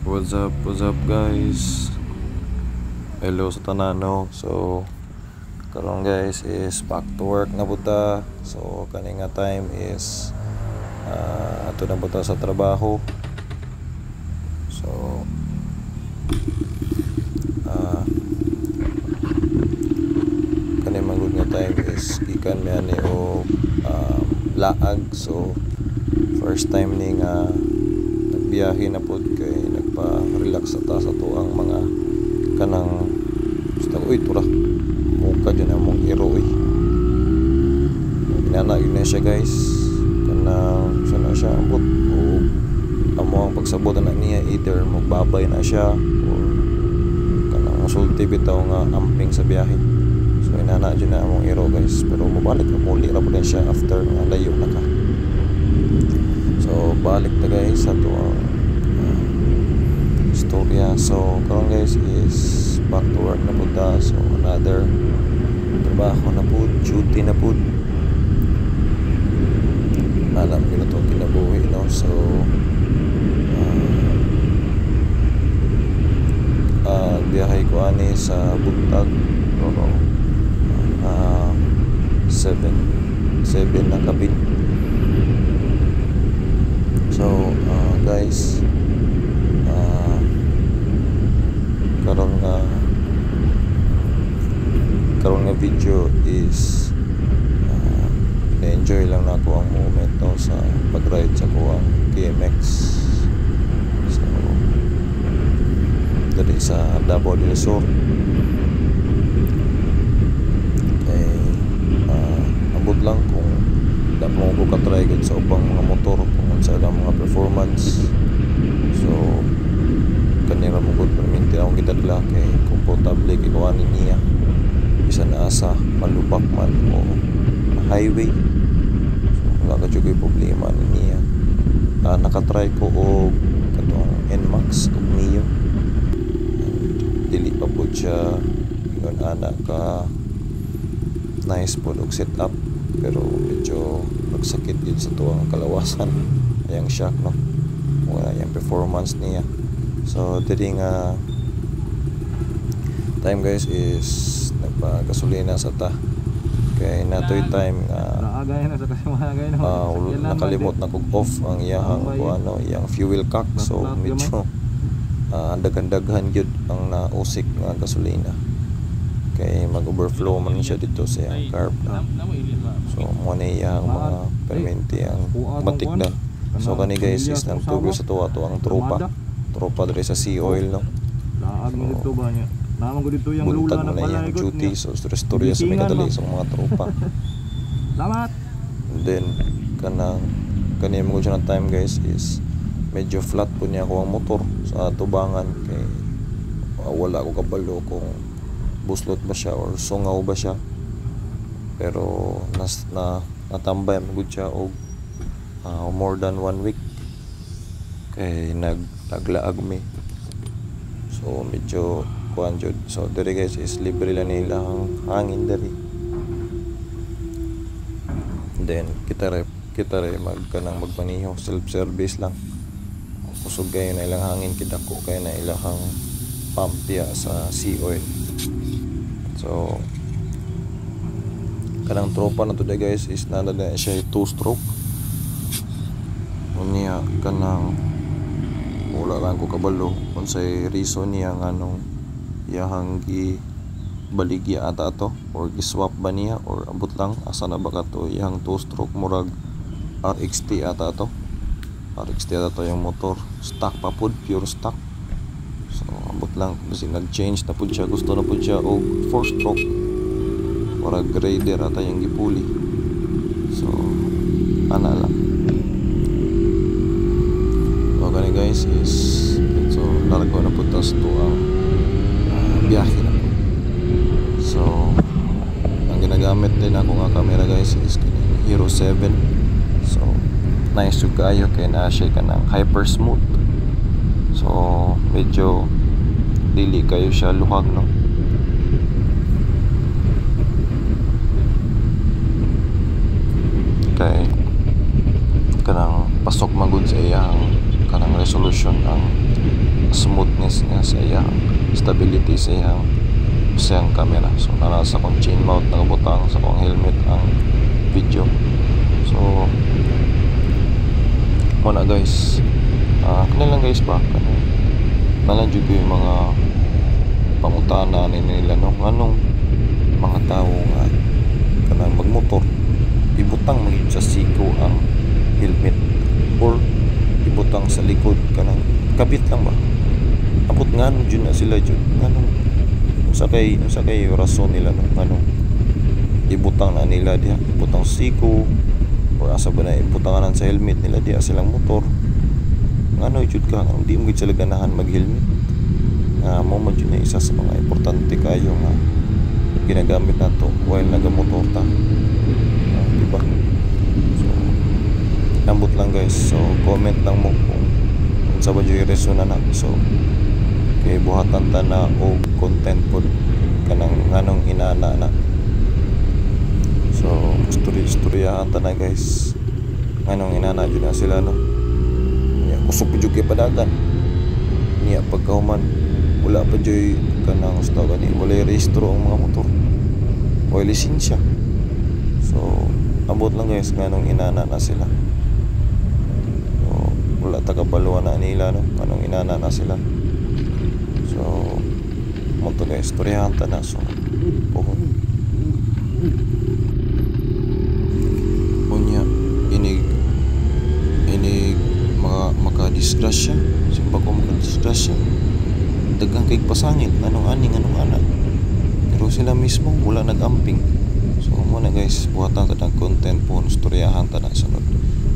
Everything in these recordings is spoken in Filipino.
What's up guys? Hello sa tanano. So karon guys is back to work na buta. So kani nga time is ato na buta sa trabaho. So kani magud nga time is gikan mi ani o laag. So first time ni nga nagbiyahe na pud kay nagpa-relax ta sa tuang mga kanang gusto ko tura muka dyan among hero inana yun na siya guys kanang sana siya ambot o amo ang pagsabot na niya either magbabay na siya or kanang musulti bitaw nga amping sa biyahe. So inana dyan na among hero guys, pero mabalik na muli ra po din siya after nga layo na ka. So balik na guys sa tuang istorya. So karon guys is back to work na po ta. So another trabaho na po, duty na po. Alam ko na itong kinabuhi, no? So biyahe ko ani sa buntag, no? 7 na kabin. So guys, karon nga video is na-enjoy lang na ako ang moment, no, sa pag-ride sa kuwang KMX. So dali sa Davao del Sur kay abot lang kung dapat mo ko ka-try sa upang mga motor kung sa ilang mga performance. So kanira mo good perminti akong gitadla kay komportable ikawanin niya bisan na asa malubak man o highway. So wala ka dyan problema niya. Nakatry ko o katong NMAX o Neo and dili pa po siya yun anak ka nice po og setup, pero medyo magsakit yun sa tuwang kalawasan ayang shock, no, wala yung performance niya. So dili nga time guys is nagpa-gasolina sa ta kay natoy time nga nakalimot na kog off ang iyang iyang fuel cock. So medyo daghan-daghan gyud ang nausik nga gasolina kay mag-overflow man siya dito sa iyang carb, no? So mo na iyang mga permente ang matikdan. So kani guys is nagtubo sa tuwa to ang tropa diri sa Sea Oil, no? So buntag mo na yung duty. So storya sa may kadali sa mga tropa. Salamat. And then kanina mo siya ng time guys is medyo flat po niya ako ang motor sa tubangan kay wala ko kabalo kung buslot ba siya or sungaw ba siya, pero natambay magud siya og more than 1 week kay naglaag mi. So medyo kuan jud. So diri guys is libre lang nila ang hangin diri. Then kita re magpaniho, self service lang. Kusog kayo na ilang hangin, kidako kayo na ilang pump ya sa Sea Oil. So kanang tropa na to guys is nana na siya 2-stroke. Unya kanang wala lang ko kabalo kung say reason niya nganong iyahang baligya ata to or giswap ba niya or abot lang asa na ba ka to iyang 2-stroke murag RXT ata to yung motor stock pa pud, pure stock. So abot lang kasi nag-change na pud siya, gusto na pud siya og 4-stroke murag grader ata yung gipuli. So ana lang. So gani guys is so largo na pud tas to ang biyahe na po. So ang ginagamit din ako nga camera guys is Hero 7. So nice yung kayo kaya na siya ka ng hyper smooth. So medyo dili kayo siya luhag, no? Kay kanang pasok magud sa iyang kanang resolution ang smoothness niya sa iyang stability sa iyang camera. So nasa kong chain mount nakabutang sa kong helmet ang video. So muna guys, kanilang guys ba kanilang jud ko yung mga pangutana nila anong mga tao nga kanang magmotor ibutang maging sa siko ang helmet or ibutang sa likod kanang kabit lang ba abot nga jud na sila jud anong sa kay rason nila no anong ibutang na nila diha ibutang sa siko or asa ba na ibutangan sa helmet nila diha silang motor ano jud ka hindi mo gid sila ganahan mag-helmet mo man jud na isa sa mga importante kayo nga ginagamit nato while nagamotor ta diba so nambot lang guys so comment lang mo kung sa ba jud reason na so kay buhatan ta na og content pod kanang nganong inana na so istoryahan ta na guys nganong inana jud na sila no niya kusog jud kay padagan niya pagkahuman wala pa jud kanang staw gani wala rehistro ang mga motor wala lisensya so abot lang guys nganong inana na sila so wala tagabaluan na nila no nganong inana na sila so mo to guys istoryahan ta na so puhon unya inig makadisgrasya simba ko makadisgrasya dagang kay pasangit anong ana pero sila mismo wala nag-amping so muna guys buhatan ta ng content po istoryahan ta na sunod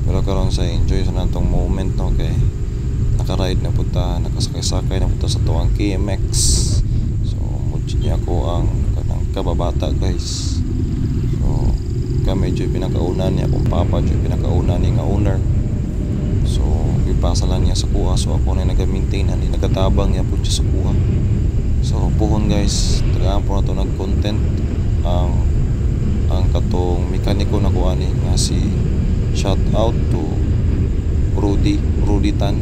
pero karon sa enjoy sa natong moment no kay naka-ride na punta nakasakay-sakay na punta sa tuwang KMX so mudyo niya ako ang kanang kababata guys so kami medyo pinakaunan niya akong papa medyo pinakaunan niya nga owner so ipasalan niya sa kuha so ako na nag-maintain hindi nagatabang niya po siya sa kuha so puhon guys talagang po na ito nag-content ang katong mekaniko na kuha ni nga si shout out to Rudy Tan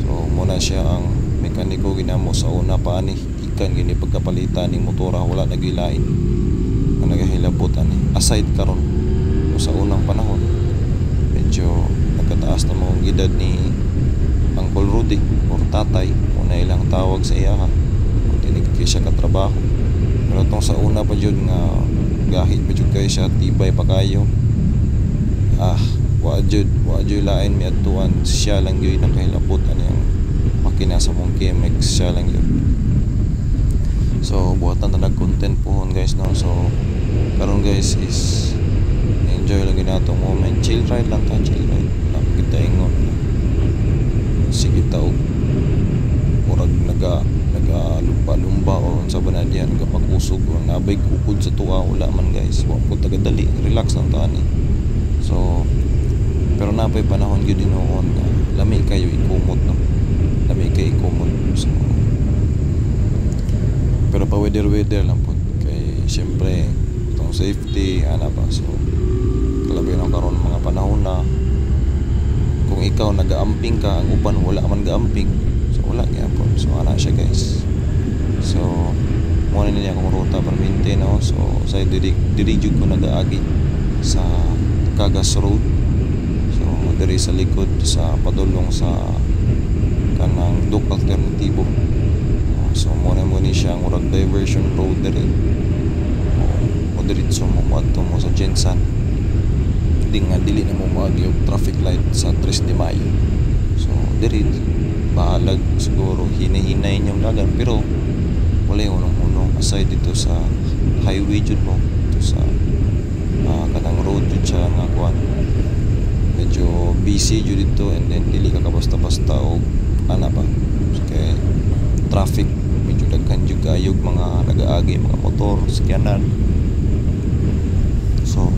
so muna siya ang mekaniko ginamo sa una pa ni ikan gini pagkapalitan ng motora wala nagilain ang nagahilabot ani aside karon sa unang panahon medyo nagkataas na mong gidad ni Uncle Rudy or tatay una ilang tawag sa iya ha kung tinigkay siya katrabaho pero itong sa una pa jud nga gahit pa jud kayo siya tibay pa kayo wa jud lain mi atuan siya lang yun nakahilabot ani ang makina sa mong KMX siya lang yun so buhatan ta nag-content pohon guys no so karon guys is enjoy lang ginatong moment chill ride lang kita ingon sige taog murag nagalumba o sa banad yan nagapakusog o nabay kukod sa tuwa wala man guys wa ko tagadali relax lang tani so pero napay panahon gyud noon na lami kayo ikumot no lami kayo ikumot so pero pa weather lang po kay syempre itong safety ana ba so kalabi na karon mga panahon na kung ikaw nag-aamping ka ang uban wala man gaamping so wala gyapon so ana siya guys so mo na niya akong ruta para maintain no so sa diri ko nagaagi sa Cagas Road so diri sa likod sa padulong sa kanang Duke Alternatibo so mo ni siya ang murag diversion road diri mo diretso mo sa Jensan dili na mo maagi og traffic light sa 3 de Mayo so diri baalag siguro hinahinay yung dagan pero wala yung unong aside dito sa highway jud mo dito sa kanang road jud siya nga kuan medyo busy jud dito and then dili ka basta-basta og ana ba so kay traffic medyo daghan jud kayog mga nagaagi mga motor sakyanan so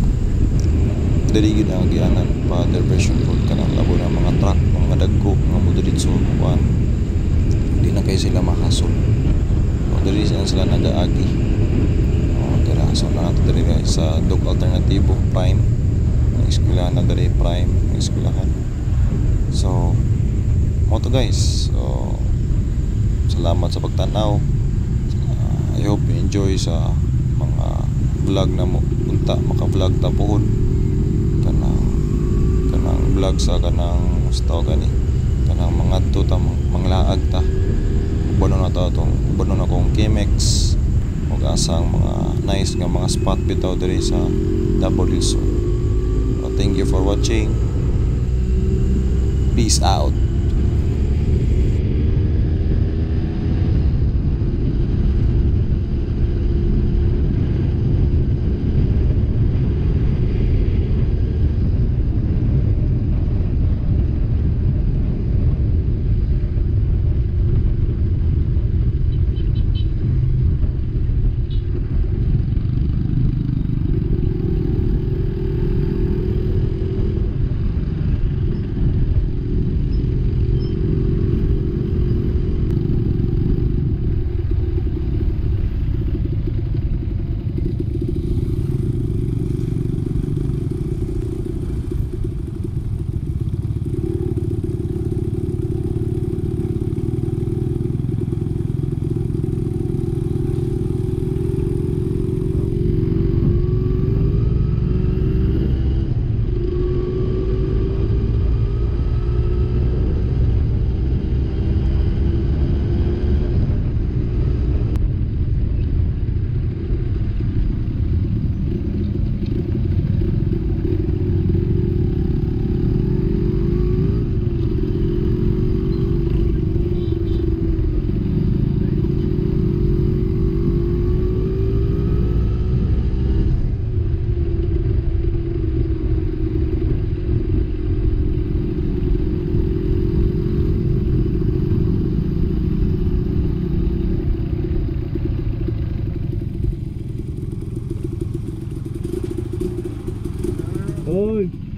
dali gid ang gianan pa diversion road kanang labo ng mga truck mga dagko mga motoritso kuan hindi na kay sila mahasol o dali sila nagaagi tira so na nato diri sa Duke Alternatibo Prime ang eskwelahan na diri Prime ang eskwelahan so mo to guys so salamat sa pagtanaw. I hope you enjoy sa mga vlog na mo punta maka-vlog ta pohon kanang vlog sa kanang gusto gani kanang mga to ta manglaag ta ubanon na ta tong ubanon na kong Kimex ug asang mga nice nga mga spot bitaw diri sa Double Hills. Thank you for watching. Peace out. Oi.